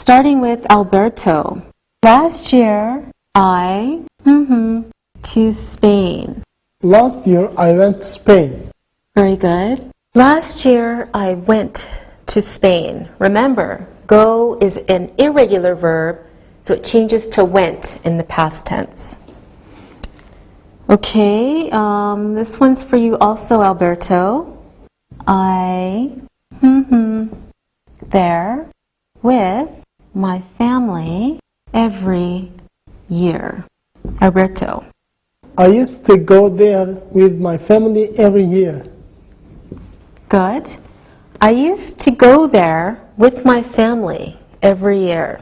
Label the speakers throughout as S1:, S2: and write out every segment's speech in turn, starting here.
S1: starting with Alberto. Last year, I to Spain.
S2: Last year I went to Spain.
S1: Very good. Last year, I went to Spain. Remember, go is an irregular verb, so it changes to went in the past tense. Okay, this one's for you also, Alberto. I there with my family every year. Alberto.
S2: I used to go there with my family every year.
S1: Good. I used to go there with my family every year.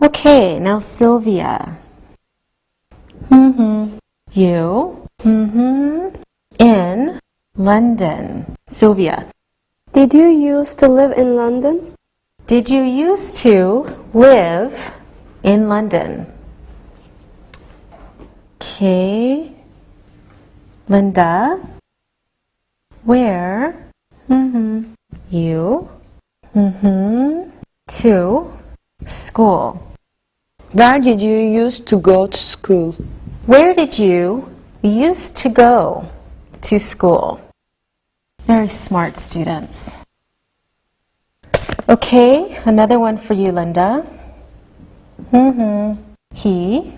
S1: Okay, now Sylvia. You in London. Sylvia.
S3: Did you used to live in London?
S1: Did you used to live in London? Okay. Linda. Where you to school?
S4: Where did you used to go to school?
S1: Where did you used to go to school? Very smart students. Okay, another one for you, Linda. He,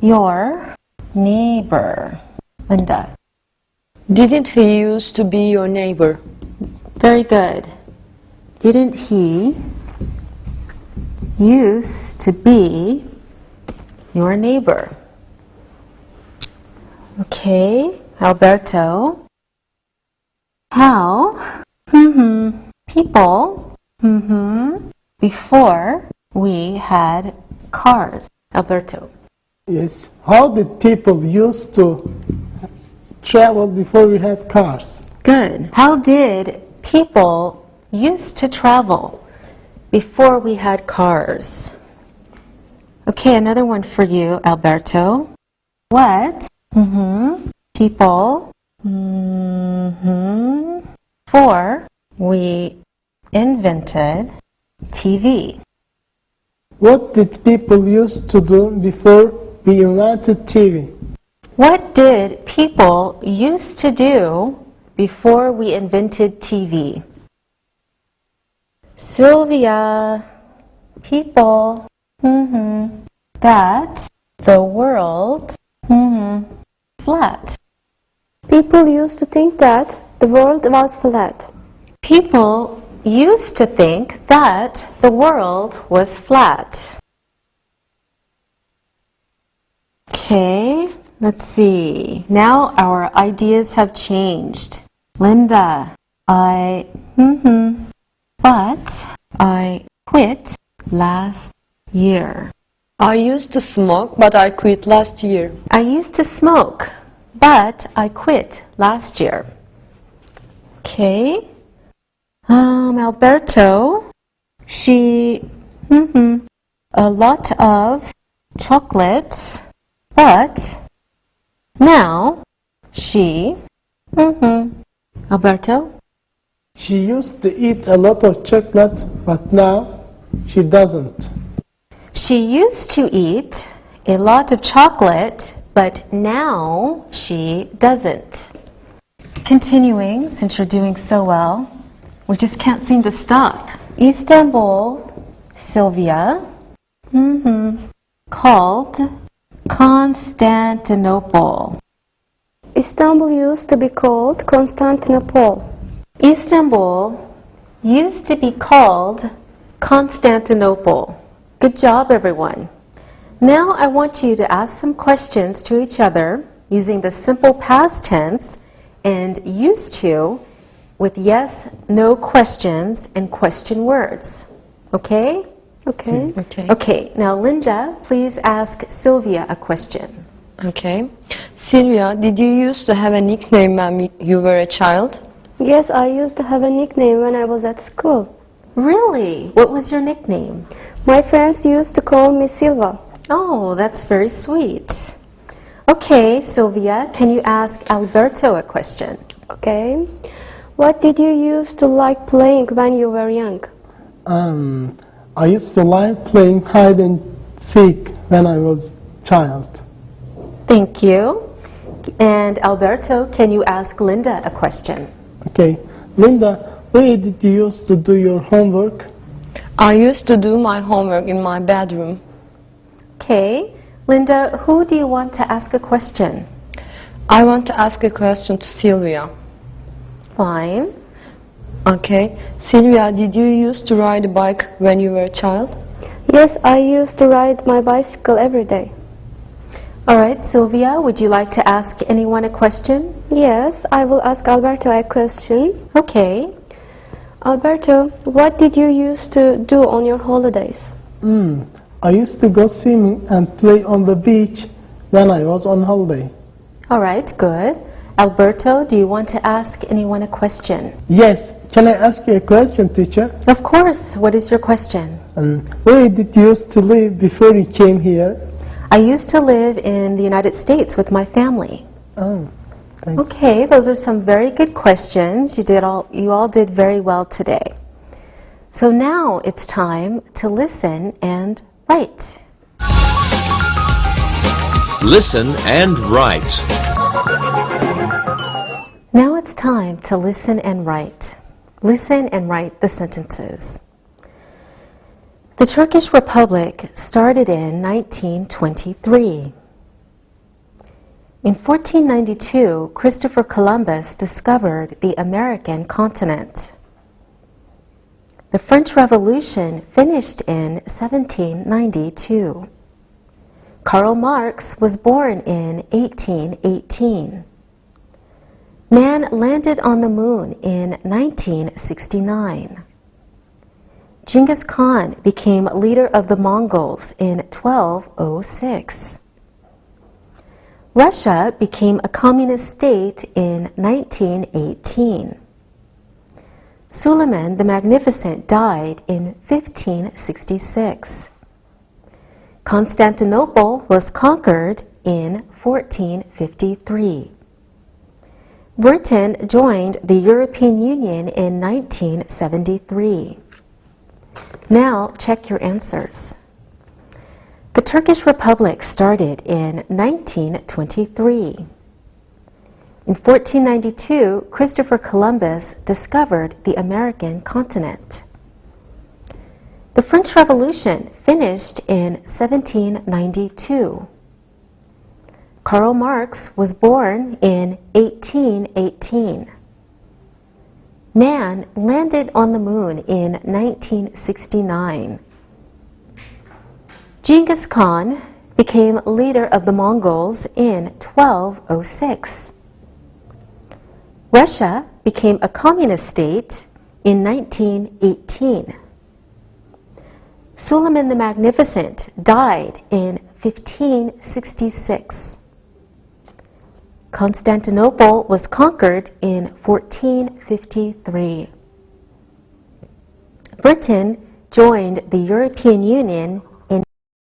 S1: your neighbor. Linda.
S4: Didn't he used to be your neighbor?
S1: Very good. Didn't he used to be your neighbor? Okay, Alberto. How people before we had cars? Alberto.
S2: Yes. How did people used to travel before we had cars?
S1: Good. How did people used to travel before we had cars? Okay, another one for you, Alberto. What people before we invented TV?
S2: What did people used to do before we invented TV?
S1: What did people used to do before we invented TV? Sylvia, people, that the world, flat.
S3: People used to think that the world was flat.
S1: People used to think that the world was flat. Okay. Let's see. Now our ideas have changed. Linda, but I quit last year.
S4: I used to smoke, but I quit last year.
S1: I used to smoke, but I quit last year. Okay. Alberto, she, a lot of chocolate, but now she, Alberto?
S2: She used to eat a lot of chocolate, but now she doesn't.
S1: She used to eat a lot of chocolate, but now she doesn't. Continuing, since you're doing so well, we just can't seem to stop. Istanbul, Sylvia, called Constantinople.
S3: Istanbul used to be called Constantinople.
S1: Istanbul used to be called Constantinople. Good job, everyone. Now I want you to ask some questions to each other using the simple past tense and used to with yes, no questions and question words. Okay?
S3: Okay.
S1: Okay, now Linda, please ask Sylvia a question.
S4: Okay. Sylvia, did you used to have a nickname when you were a child?
S3: Yes, I used to have a nickname when I was at school.
S1: Really? What was your nickname?
S3: My friends used to call me Silva.
S1: Oh, that's very sweet. Okay, Sylvia, can you ask Alberto a question?
S3: Okay. What did you used to like playing when you were young?
S2: I used to like playing hide and seek when I was child.
S1: Thank you. And Alberto, can you ask Linda a question?
S2: Okay, Linda, where did you used to do your homework?
S4: I used to do my homework in my bedroom.
S1: Okay. Linda, who do you want to ask a question?
S4: I want to ask a question to Sylvia.
S1: Fine.
S4: Okay. Sylvia, did you used to ride a bike when you were a child?
S3: Yes, I used to ride my bicycle every day.
S1: All right, Sylvia, would you like to ask anyone a question?
S3: Yes, I will ask Alberto a question.
S1: Okay.
S3: Alberto, what did you used to do on your holidays?
S2: I used to go swimming and play on the beach when I was on holiday.
S1: All right, good. Alberto, do you want to ask anyone a question?
S2: Yes, can I ask you a question, teacher?
S1: Of course. What is your question?
S2: Where did you used to live before you came here?
S1: I used to live in the United States with my family.
S2: Oh, thanks.
S1: Okay, those are some very good questions. You all did very well today. So now it's time to listen and write.
S5: Listen and write.
S1: Now it's time to listen and write. Listen and write the sentences. The Turkish Republic started in 1923. In 1492, Christopher Columbus discovered the American continent. The French Revolution finished in 1792. Karl Marx was born in 1818. Man landed on the moon in 1969. Genghis Khan became leader of the Mongols in 1206. Russia became a communist state in 1918. Suleiman the Magnificent died in 1566. Constantinople was conquered in 1453. Britain joined the European Union in 1973. Now check your answers. The Turkish Republic started in 1923. In 1492, Christopher Columbus discovered the American continent. The French Revolution finished in 1792. Karl Marx was born in 1818. Man landed on the moon in 1969. Genghis Khan became leader of the Mongols in 1206. Russia became a communist state in 1918. Suleiman the Magnificent died in 1566. Constantinople was conquered in 1453. Britain joined the European Union